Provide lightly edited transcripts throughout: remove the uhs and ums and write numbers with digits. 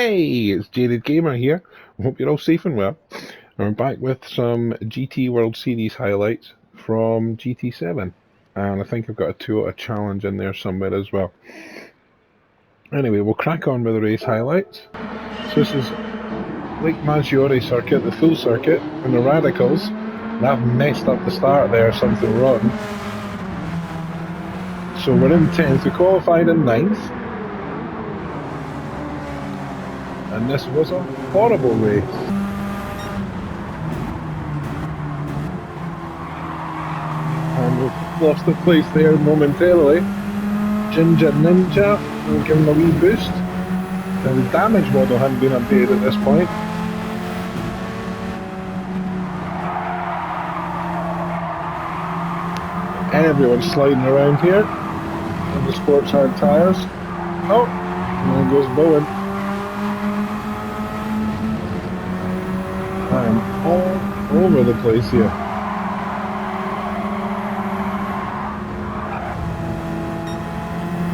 Hey, it's Jaded Gamer here. I hope you're all safe and well. I'm back with some GT World Series highlights from GT7. And I think I've got a 2-out challenge in there somewhere as well. Anyway, we'll crack on with the race highlights. So this is Lake Maggiore circuit, the full circuit, and the radicals. And I've messed up the start there, something rotten. So we're in 10th, we qualified in 9th. And this was a horrible race. And we've lost the place there momentarily. Ginger Ninja will give him a wee boost. Now the damage model hadn't been updated at this point. Everyone's sliding around here on the sports hard tyres. Oh, and there goes Bowen. I'm all over the place here.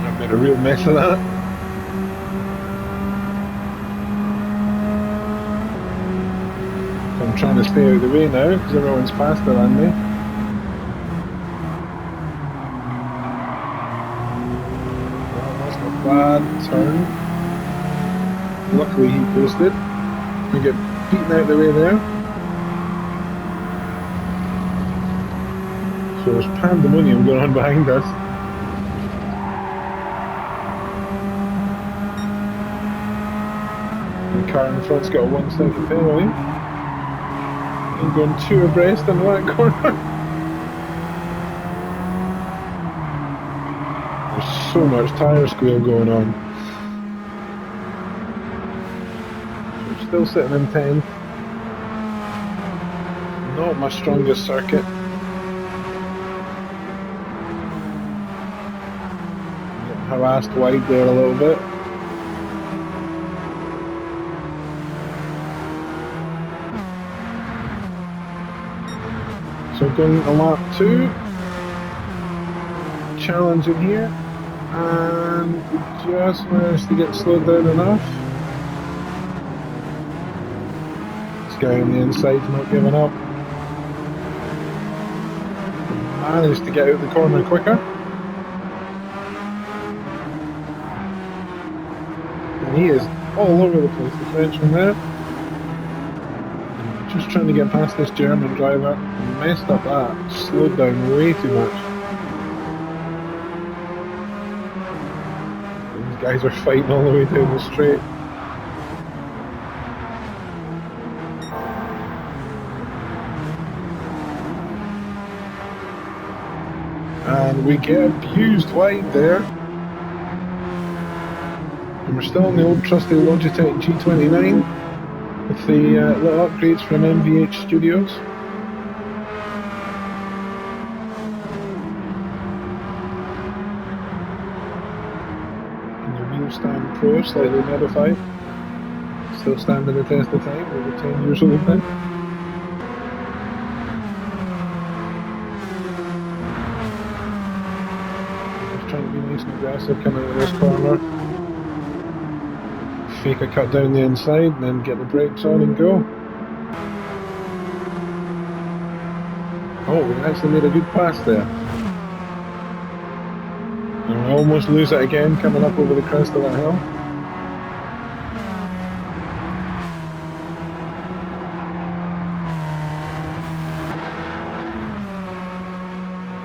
I've made a real mess of that. I'm trying to stay out of the way now because everyone's faster than me. Well, that's a bad turn. Luckily he boosted. We get beaten out of the way there. So there's pandemonium going on behind us. The car in front's got a 1-second penalty. I'm going 2 abreast in that corner. There's so much tyre squeal going on. I'm still sitting in 10th. Not my strongest circuit. Getting harassed wide there a little bit. So going to lap 2, challenging here, and just managed to get slowed down enough. This guy on the inside's not giving up. Managed to get out the corner quicker. And he is all over the place, the Frenchman there. Just trying to get past this German driver. Messed up that. Slowed down way too much. These guys are fighting all the way down the straight. And we get abused wide there. And we're still in the old trusty Logitech G29 with the little upgrades from MVH Studios. And the wheel stand Pro, slightly modified. Still standing the test of time, over 10 years old now. Just trying to be nice and aggressive coming out of this corner. Fake a cut down the inside and then get the brakes on and go. Oh, we actually made a good pass there. And we almost lose it again coming up over the crest of that hill.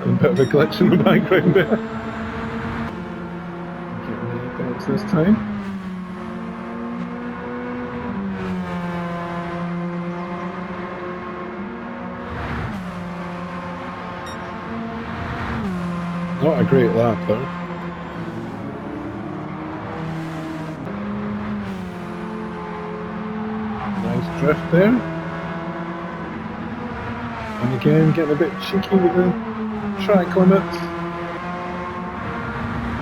And a bit of a glitch in the background there. Getting the apex this time. Not a great lap though. Nice drift there. And again getting a bit cheeky with the track limits.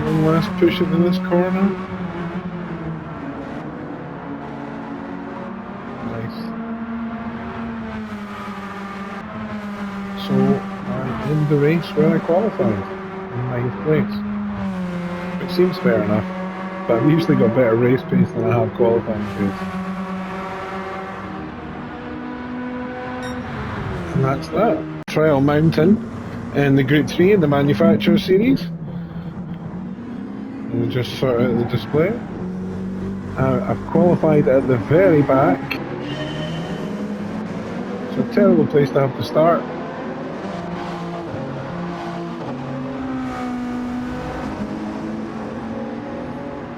One last push into this corner. Nice. So I end the race where I qualified. In 9th place. It seems fair enough. but I've usually got better race pace than I have qualifying pace. And that's that. Trial Mountain in the Group 3 in the Manufacturer Series. And we just sort out the display. I've qualified at the very back. It's a terrible place to have to start.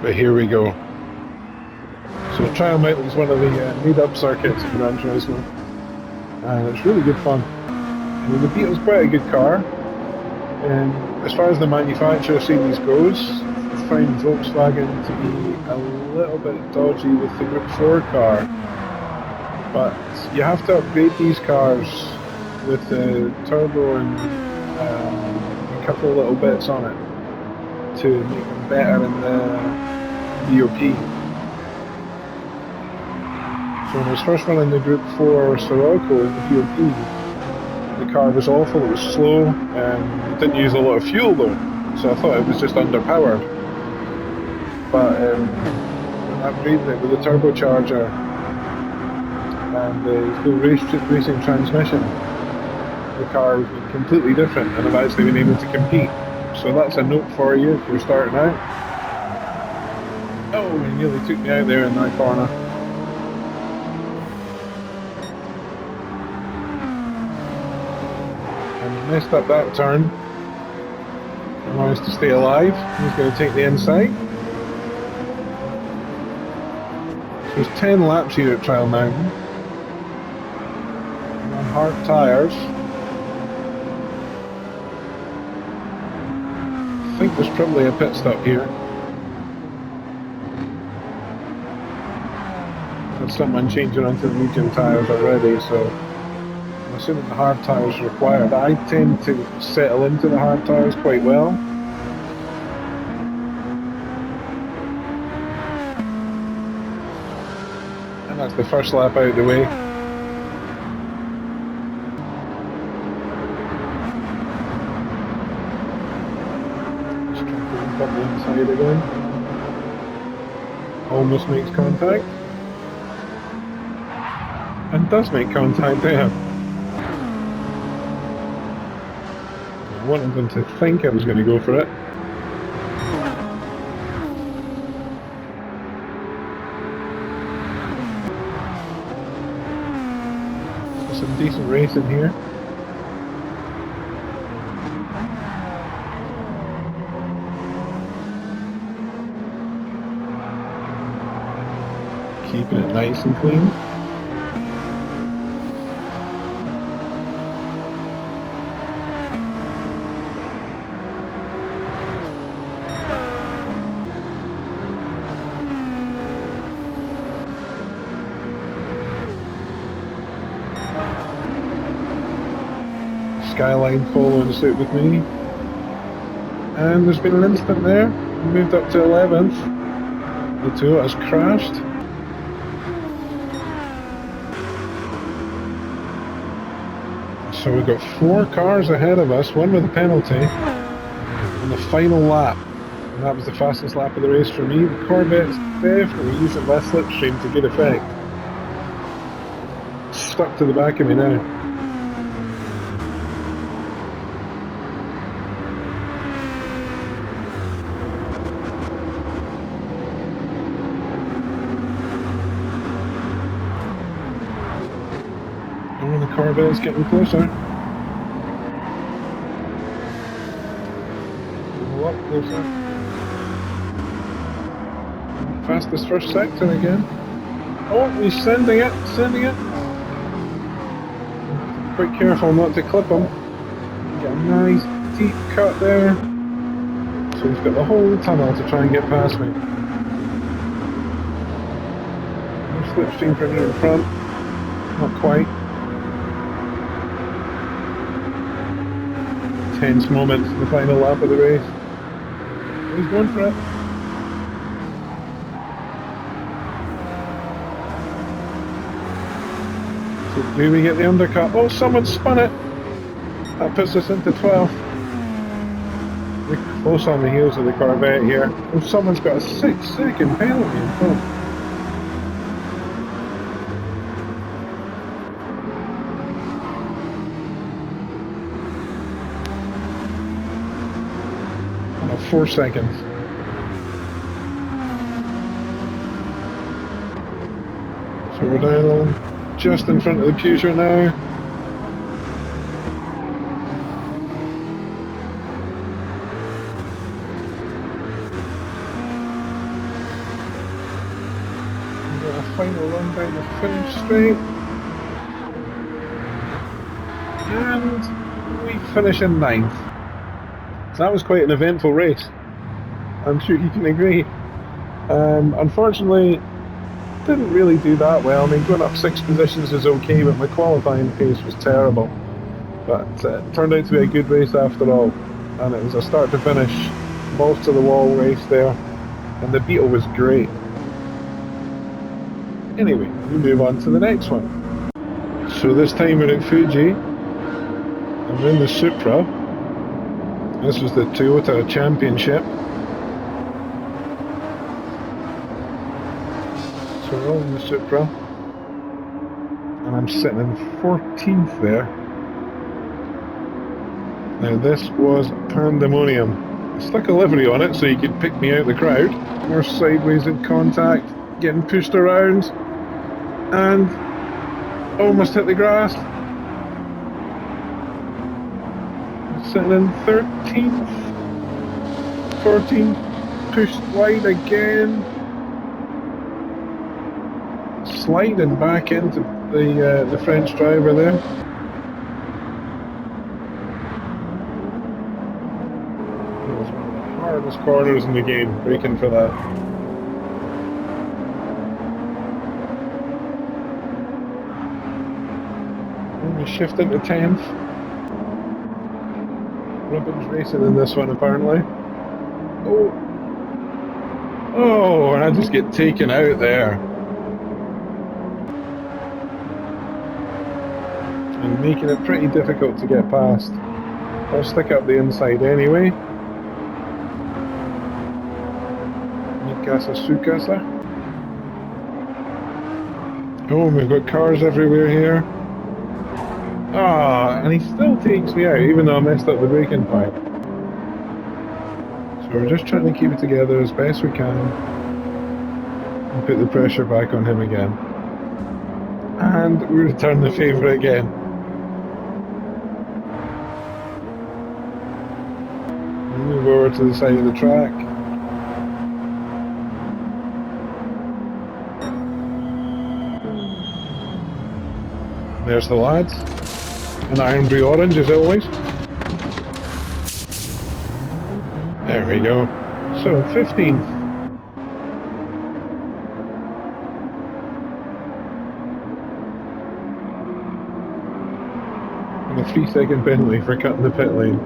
But here we go. So Trial Mountain is one of the made-up circuits in Gran Turismo, and it's really good fun. I mean, the Beetle's quite a good car, and as far as the Manufacturer Series goes, I find Volkswagen to be a little bit dodgy with the Group 4 car, but you have to upgrade these cars with the turbo and a couple of little bits on it to make them better in the BOP. So when I was first running the Group 4 Sirocco in the BOP, the car was awful, it was slow, and it didn't use a lot of fuel though, so I thought it was just underpowered. But when I upgraded it with the turbocharger and the full racing transmission, the car has been completely different, and I've actually been able to compete. So that's a note for you if you're starting out. Oh, he nearly took me out there in that corner. And messed up that turn. I managed to stay alive. He's going to take the inside. So there's 10 laps here at Trial Mountain. I'm on hard tyres. I think there's probably a pit stop here. There's someone changing onto the medium tyres already, so I'm assuming the hard tyres are required. I tend to settle into the hard tyres quite well. And that's the first lap out of the way. Just trying to link up the inside again. Almost makes contact. And does make contact there. I wanted them to think I was going to go for it. There's some decent racing here. Keeping it nice and clean. Skyline following suit with me, and there's been an incident there. We moved up to 11th. The Toyota's crashed. So we've got 4 cars ahead of us, one with a penalty, on the final lap. And that was the fastest lap of the race for me. The Corvette's definitely using less slipstream to good effect. Stuck to the back of me now. Oh, the Corvette's getting closer. A lot closer. Fastest first sector again. Oh, he's sending it, sending it. Quite careful not to clip him. Get a nice deep cut there. So he's got the whole tunnel to try and get past me. No slipstream for me in front. Not quite. Tense moments in the final lap of the race. He's going for it. So do we get the undercut? Oh, someone spun it! That puts us into 12th. We're close on the heels of the Corvette here. Oh, someone's got a 6-second penalty in front. No, 4 seconds. So we're down just in front of the Peugeot now. Final run down the finish straight, and we finish in 9th. So that was quite an eventful race. I'm sure you can agree. Unfortunately, didn't really do that well. I mean, going up 6 positions is okay, but my qualifying pace was terrible. But it turned out to be a good race after all, and it was a start to finish, balls to the wall race there, and the Beetle was great. Anyway, we move on to the next one. So this time we're at Fuji. I'm in the Supra. This was the Toyota Championship. So we're all in the Supra. And I'm sitting in 14th there. Now this was pandemonium. I stuck a livery on it so you could pick me out of the crowd. We're sideways in contact, getting pushed around. And almost hit the grass. Sitting in 13th, 14th, pushed wide again. Sliding back into the French driver there. It was one of the hardest corners in the game, braking for that. We shift into 10th. Ribbon's racing in this one apparently. Oh, and I just get taken out there. And making it pretty difficult to get past. I'll stick up the inside anyway. Mikasa Sukasa. Oh, we've got cars everywhere here. Ah, and he still takes me out, even though I messed up the braking pipe. So we're just trying to keep it together as best we can and put the pressure back on him again. And we return the favour again. We move over to the side of the track. There's the lads. An Ironbury orange as always. There we go. So 15th. And a 3-second penalty for cutting the pit lane.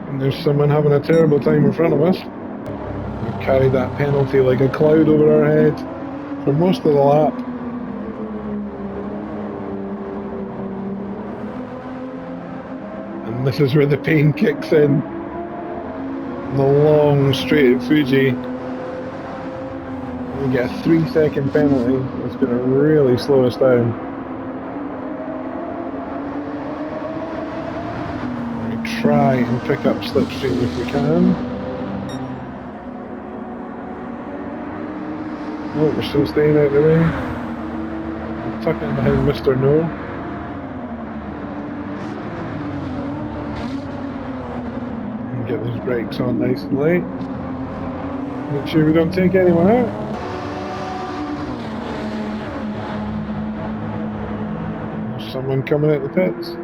And there's someone having a terrible time in front of us. We've carried that penalty like a cloud over our head for most of the lap. And this is where the pain kicks in. The long straight at Fuji. We get a 3-second penalty. It's going to really slow us down. We try and pick up slipstream if we can. Oh, we're still staying out of the way. We're tucking behind Mr. No. Get those brakes on nice and late. Make sure we don't take anyone out. There's someone coming out the pits.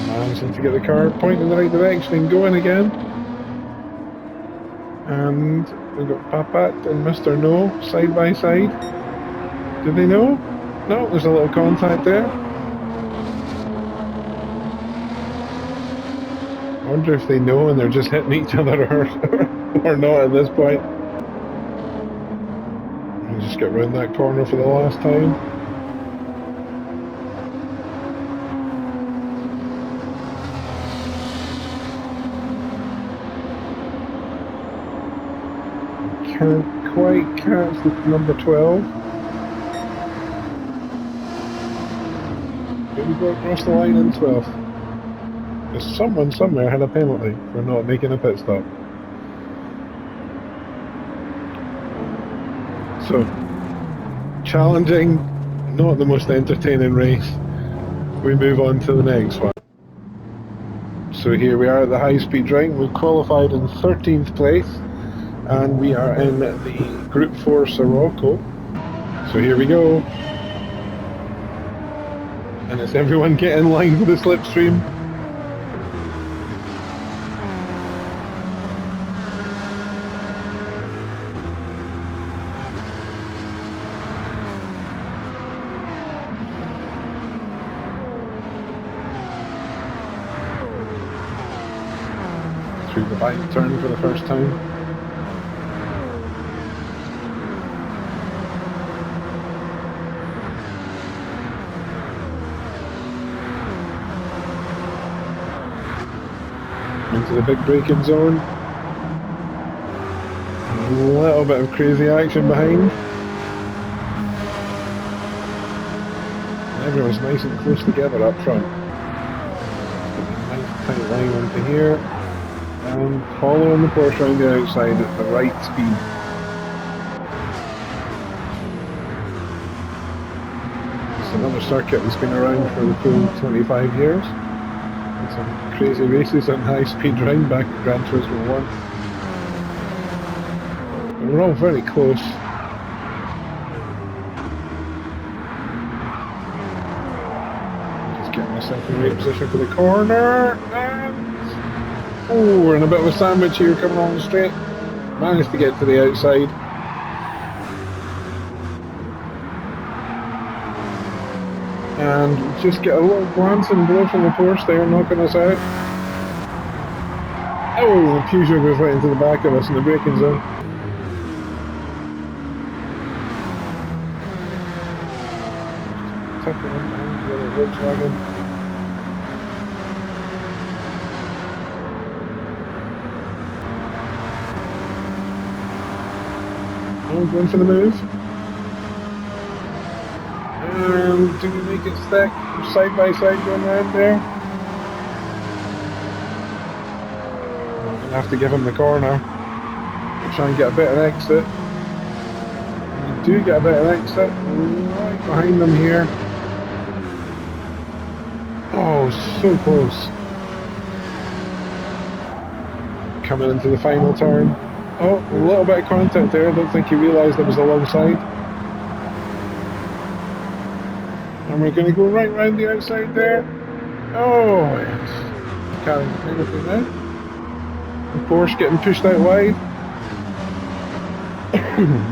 Managing to get the car pointing in the right direction and going again. And we've got Papat and Mr. No side by side. Did they know? No, there's a little contact there. I wonder if they know and they're just hitting each other or not at this point. And just get round that corner for the last time. Can't quite catch the number 12. Maybe go across the line in 12th. Because someone somewhere had a penalty for not making a pit stop. So, challenging, not the most entertaining race. We move on to the next one. So here we are at the high-speed ring. We've qualified in 13th place, and we are in the Group 4 Sirocco. So here we go. And it's everyone get in line for the slipstream. Through the back turn for the first time. Into the big braking zone. A little bit of crazy action behind. Everyone's nice and close together up front. Nice tight line into here. And following the Porsche around the outside at the right speed. It's another circuit that's been around for the full 25 years. And some crazy races on high speed ring back at Gran Turismo 1. And we're all very close. Just getting myself in the right position for the corner. And oh, we're in a bit of a sandwich here coming on the straight. Managed to get to the outside. And just get a little glancing blow from the Porsche there, knocking us out. Oh, the Peugeot goes right into the back of us in the braking zone. Tucking in behind the other Volkswagen. Going for the move. And do we make it stick? Side by side going around there. I'm going to have to give him the corner. Try and get a better exit. We do get a better exit. Right behind them here. Oh, so close. Coming into the final turn. Oh, a little bit of contact there. I don't think he realised it was alongside. And we're going to go right round the outside there. Oh, yes. Carrying the penalty now. The Porsche getting pushed out wide.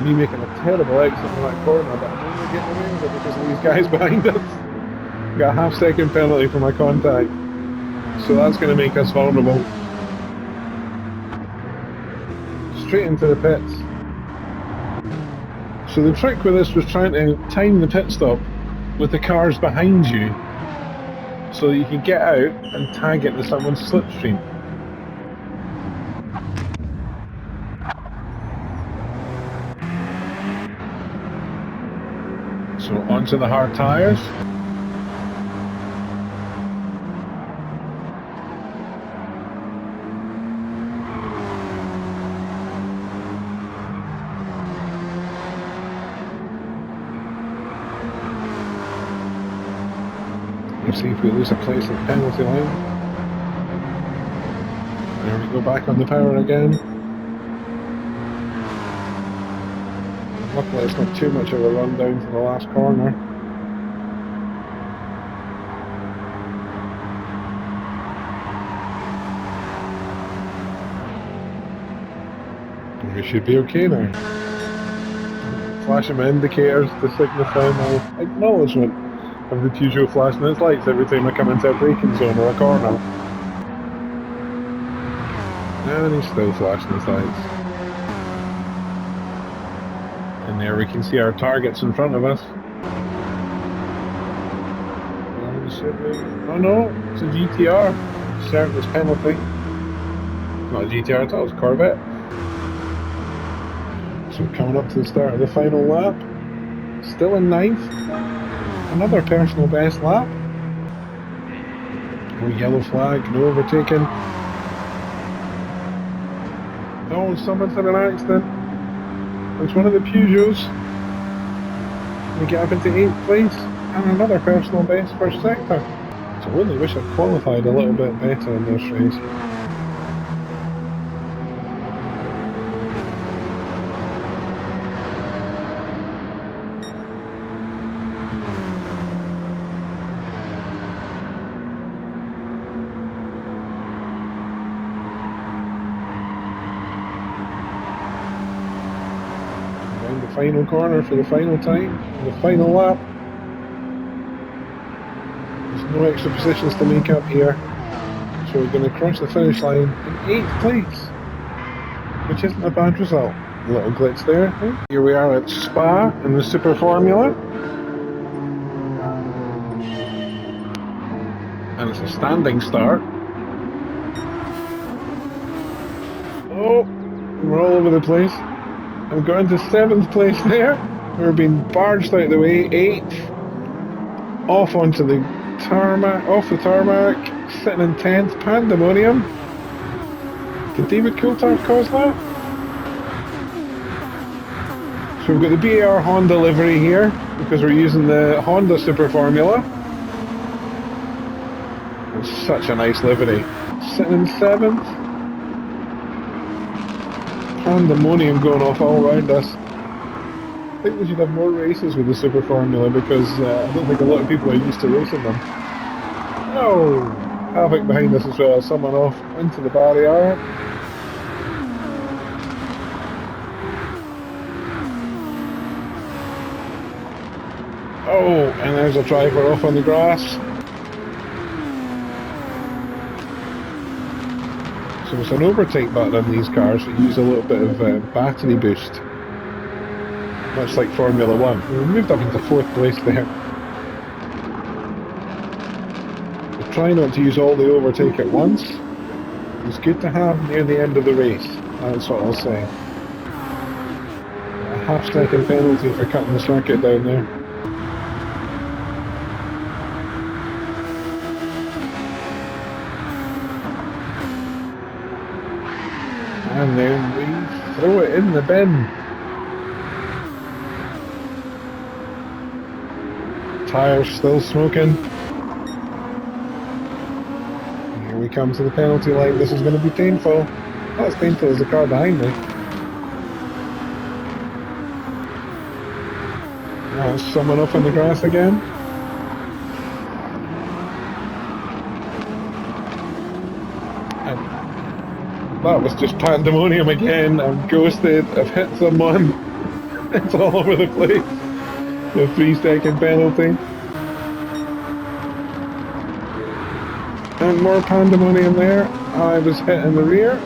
Me making a terrible exit in that corner, but I'm only getting away with it because of these guys behind us. Got a half-second penalty for my contact. So that's going to make us vulnerable. Straight into the pits. So the trick with this was trying to time the pit stop with the cars behind you so that you can get out and tag it to someone's slipstream. So onto the hard tyres. Let's see if we lose a place at the penalty line. There we go, back on the power again. Luckily it's not too much of a run down to the last corner. And we should be okay now. Flashing my indicators to signify my acknowledgement of the Peugeot flashing its lights every time I come into a braking zone or a corner. And he's still flashing his lights. And There we can see our targets in front of us. Oh no, it's a GTR. Service penalty. It's not a GTR, I thought it was a Corvette. So coming up to the start of the final lap. Still in ninth. Another personal best lap. Oh, yellow flag, no overtaking. Oh, someone's had an accident. It's one of the Peugeots. We get up into 8th place and another personal best for sector. So I really wish I'd qualified a little bit better in this race. Around the final corner for the final time, the final lap. There's no extra positions to make up here. So we're going to cross the finish line in 8th place, which isn't a bad result. A little glitch there. Here we are at Spa in the Super Formula. And it's a standing start. Oh, we're all over the place. I've got into 7th place there. We're being barged out of the way. 8th. Off onto the tarmac, off the tarmac. Sitting in 10th. Pandemonium. Did David Coulthard cause that? So we've got the BAR Honda livery here, because we're using the Honda Super Formula. It's such a nice livery. Sitting in 7th. Pandemonium going off all around us. I think we should have more races with the Super Formula, because I don't think a lot of people are used to racing them. Oh! Havoc behind us as well. Someone off into the barrier. Oh, and there's a driver off on the grass. So it's an overtake button on these cars that use a little bit of battery boost. Much like Formula 1. We moved up into 4th place there. We'll try not to use all the overtake at once. It's good to have near the end of the race. That's what I'll say. A half-second penalty for cutting the circuit down there. And then we throw it in the bin. Tires still smoking. Here we come to the penalty line. This is going to be painful. Not as painful as the car behind me. There's someone up on the grass again. That was just pandemonium again. I'm ghosted. I've hit someone. It's all over the place. The 3-second penalty. And more pandemonium there. I was hit in the rear.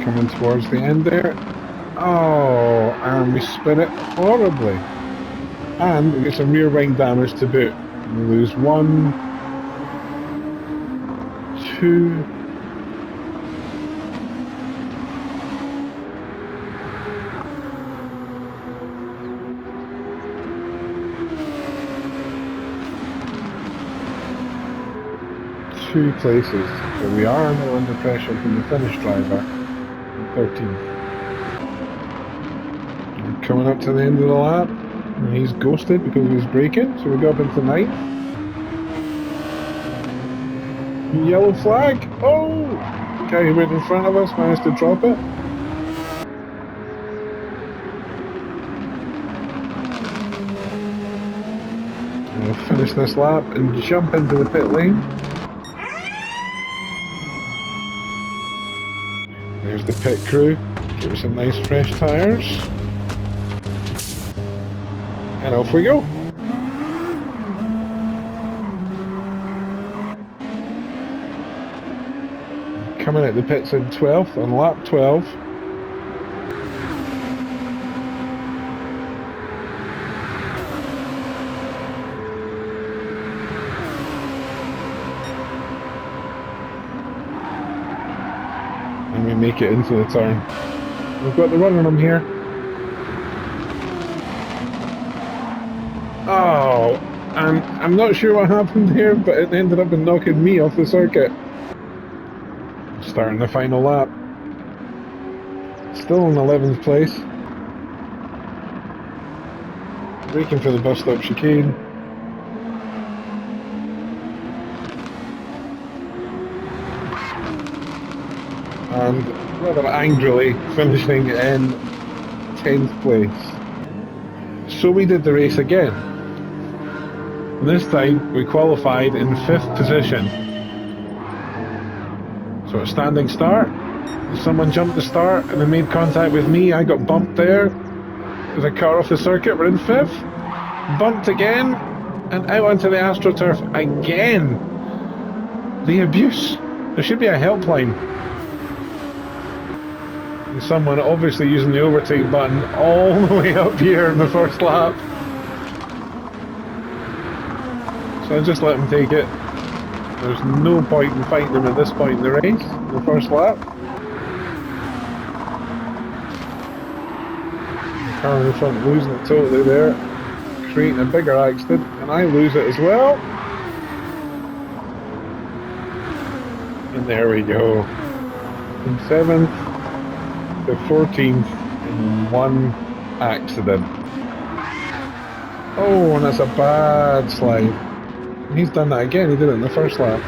Coming towards the end there. Oh, and we spin it horribly. And we get some rear wing damage to boot. We lose 1, 2, 2 places, but we are now under pressure from the Finnish driver, 13th. And coming up to the end of the lap, and he's ghosted because he was braking, so we go up into 9th. Yellow flag! Oh! The guy who went in front of us managed to drop it. And we'll finish this lap and jump into the pit lane. There's the pit crew. Give us some nice fresh tyres. And off we go. Coming out the pits in 12th on lap 12. And we make it into the turn. We've got the run on him here. Oh, and I'm not sure what happened here, but it ended up in knocking me off the circuit. Starting the final lap. Still in 11th place. Braking for the bus stop chicane. And rather angrily finishing in 10th place. So we did the race again. And this time we qualified in 5th position. So a standing start. Someone jumped the start and they made contact with me. I got bumped there. There's a car off the circuit. We're in 5th. Bumped again and out onto the AstroTurf again. The abuse. There should be a helpline. And someone obviously using the overtake button all the way up here in the first lap. So I just let him take it. There's no point in fighting him at this point in the race, in the first lap. The car in the front losing it totally there, creating a bigger accident, and I lose it as well. And there we go. From 7th to 14th in one accident. Oh, and that's a bad slide. He's done that again, he did it in the first lap.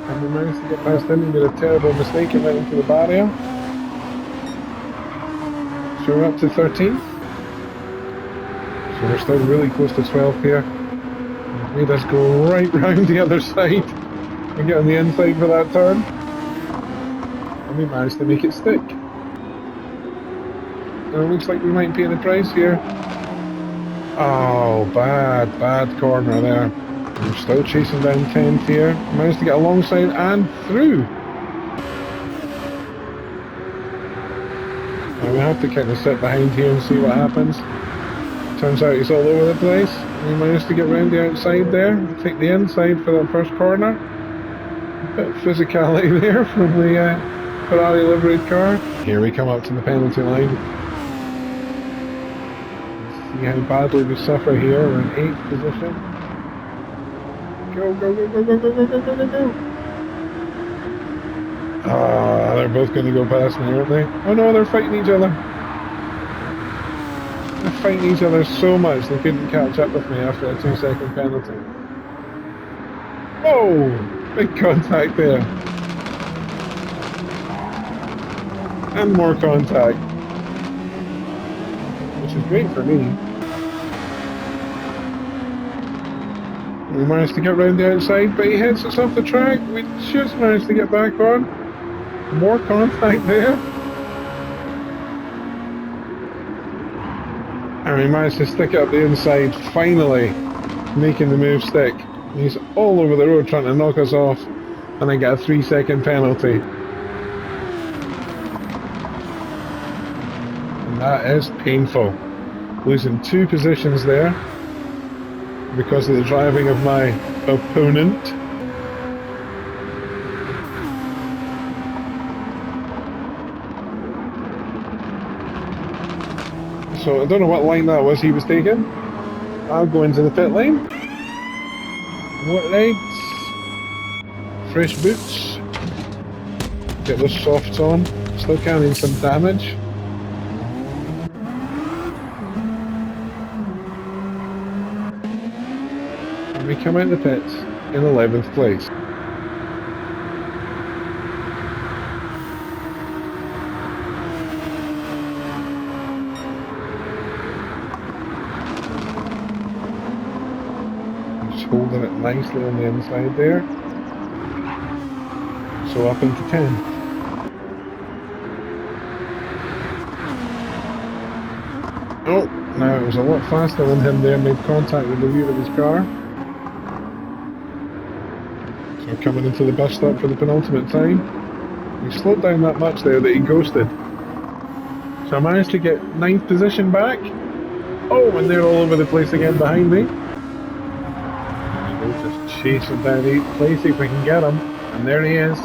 And we managed to get past him, he made a terrible mistake and went into the barrier. So we're up to 13th. So we're still really close to 12th here. It made us go right round the other side and get on the inside for that turn. And we managed to make it stick. And it looks like we might pay the price here. Oh, bad corner there. We're still chasing down 10th here. Managed to get alongside and through. And we have to kind of sit behind here and see what happens. Turns out he's all over the place. We managed to get round the outside there, take the inside for that first corner. A bit of physicality there from the Ferrari liveried car. Here we come up to the penalty line. See how badly we suffer here. We're in 8th position. Go, go, go, go, go, go, go, go, go, go, go. Ah, they're both going to go past me, aren't they? Oh no, they're fighting each other. They're fighting each other so much they couldn't catch up with me after a 2-second penalty. Whoa! Big contact there. And more contact. Which is great for me. We managed to get round the outside, but he hits us off the track. We just managed to get back on. More contact there. And we managed to stick it up the inside, finally making the move stick. He's all over the road trying to knock us off, and I get a 3-second penalty. And that is painful. Losing 2 positions there because of the driving of my opponent. So I don't know what line that was he was taking. I'll go into the pit lane. What lights? Fresh boots. Get those softs on. Still carrying some damage. And we come out the pits in 11th place. Holding it nicely on the inside there. So up into 10. Oh, now it was a lot faster than him there, made contact with the rear of his car. So coming into the bus stop for the penultimate time. He slowed down that much there that he ghosted. So I managed to get 9th position back. Oh, and they're all over the place again behind me. We'll just chase him down each place, see if we can get him. And there he is.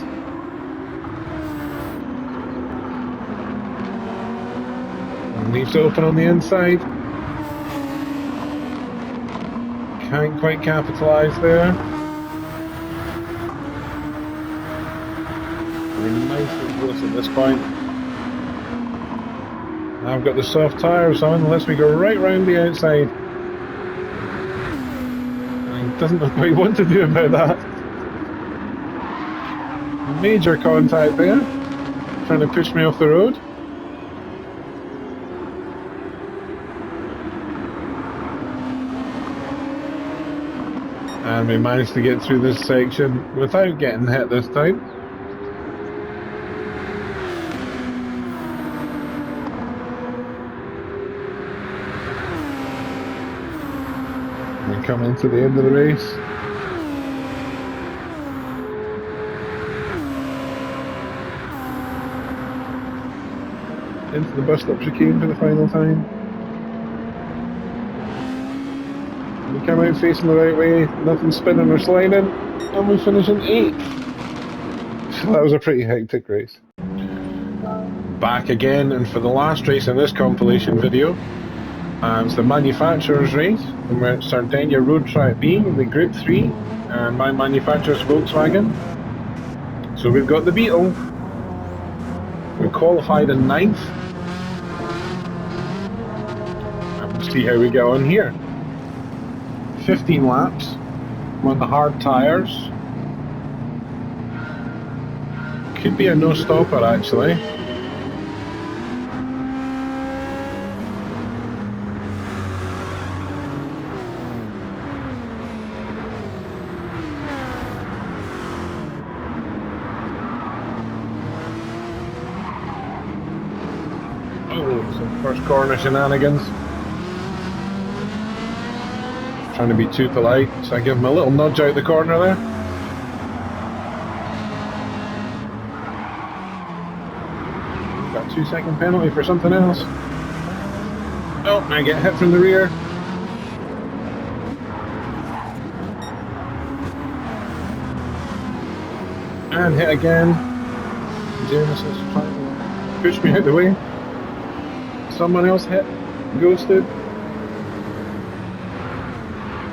And leaves open on the inside. Can't quite capitalise there. We're nice and close at this point. I've got the soft tyres on, lets me go right round the outside. And he doesn't know what he wants to do about that. Major contact there, trying to push me off the road. And we managed to get through this section without getting hit this time. We come into the end of the race. Into the bus stop chicane for the final time. We come out facing the right way, nothing spinning or sliding, and we finish in 8th. So that was a pretty hectic race. Back again, and for the last race in this compilation video, it's the manufacturer's race, and we're at Sardinia Road Track B in the Group 3, and my manufacturer's Volkswagen. So we've got the Beetle. We qualified in 9th. And we'll see how we go on here. 15 laps. I'm on the hard tyres. Could be a no-stopper actually. Oh, some first corner shenanigans. Trying to be too polite, so I give him a little nudge out the corner there. Got a 2-second penalty for something else. Oh, I get hit from the rear. And hit again. James is trying to push me out the way. Someone else hit, ghosted.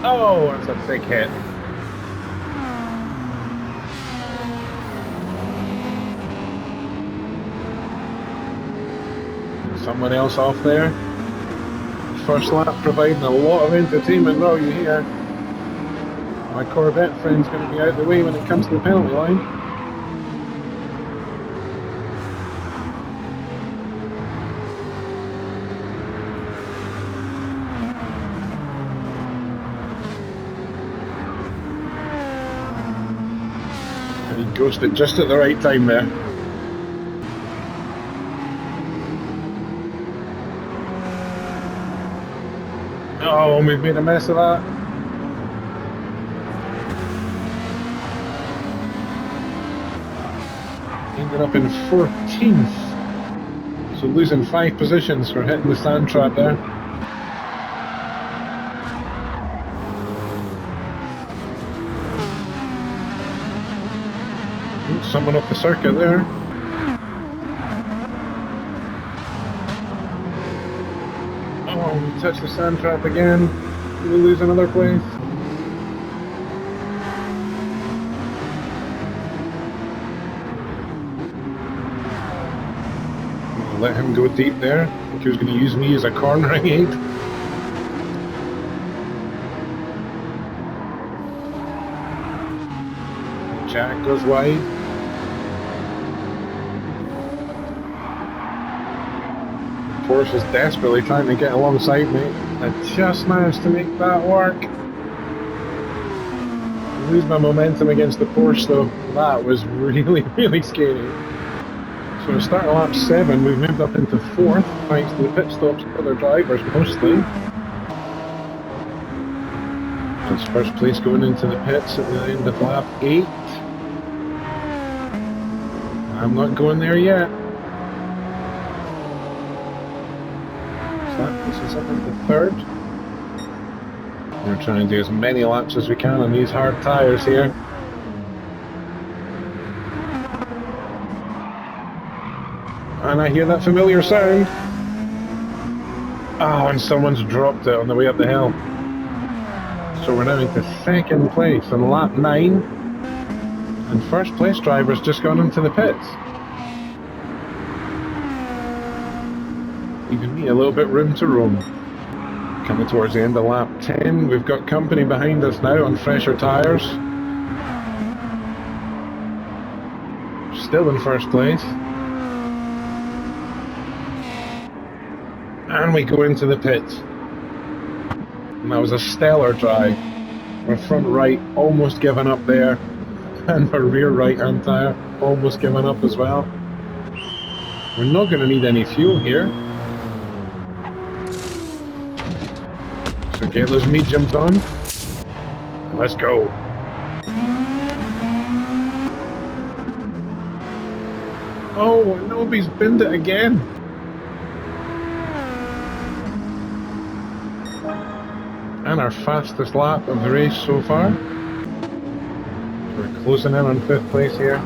Oh, that's a big hit. Someone else off there. First lap providing a lot of entertainment value here. My Corvette friend's going to be out the way when it comes to the penalty line. And he ghosted just at the right time there. Oh, we've made a mess of that. Ended up in 14th. So losing 5 positions for hitting the sand trap there. Someone off the circuit there. Oh, we touch the sand trap again. We lose another place. We'll let him go deep there. I think he was going to use me as a cornering aid. Jack goes wide. Porsche is desperately trying to get alongside me. I just managed to make that work. I lose my momentum against the Porsche though. That was really scary. So starting lap 7, we've moved up into 4th thanks to the pit stops of other drivers mostly. That's first place going into the pits at the end of lap 8. I'm not going there yet. So that puts us up into 3rd. We're trying to do as many laps as we can on these hard tyres here. And I hear that familiar sound. Oh, and someone's dropped it on the way up the hill. So we're now into second place on lap 9. And first place driver's just gone into the pits. Leaving me a little bit room to roam. Coming towards the end of lap 10, we've got company behind us now on fresher tyres. Still in first place. And we go into the pits. And that was a stellar drive. Our front right almost given up there. And our rear right hand tyre almost given up as well. We're not going to need any fuel here. So get those mediums on. Let's go. Oh, nobody's binned it again. And our fastest lap of the race so far. We're closing in on 5th place here.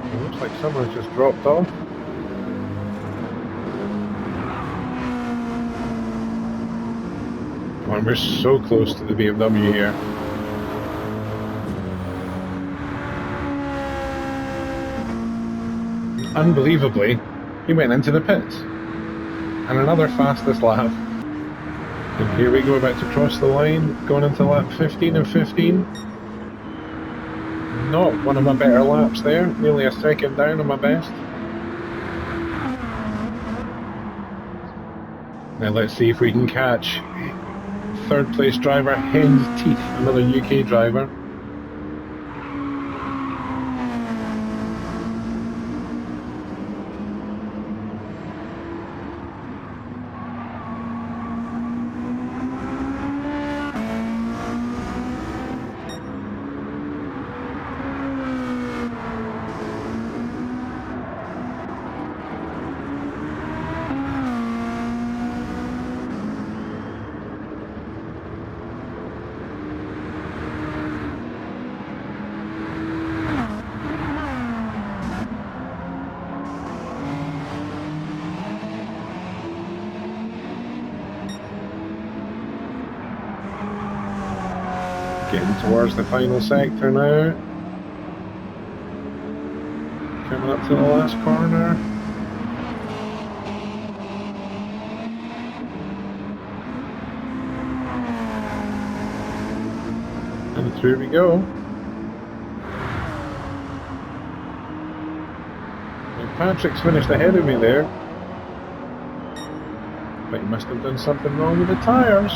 It looks like someone's just dropped off. Oh, and we're so close to the BMW here. Unbelievably, he went into the pits. And another fastest lap. And here we go, about to cross the line, going into lap 15 and 15. Not one of my better laps there, nearly a second down on my best. Now let's see if we can catch 3rd place driver, Hen's Teeth, another UK driver. Getting towards the final sector now. Coming up to the last corner. And through we go. And Patrick's finished ahead of me there. But he must have done something wrong with the tyres.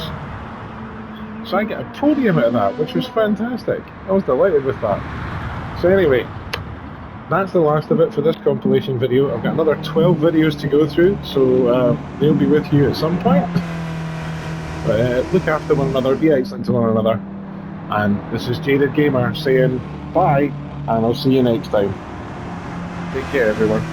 So I get a podium out of that, which was fantastic. I was delighted with that. So anyway, that's the last of it for this compilation video. I've got another 12 videos to go through, so they'll be with you at some point. But look after one another, be excellent to one another. And this is Jaded Gamer saying bye, and I'll see you next time. Take care, everyone.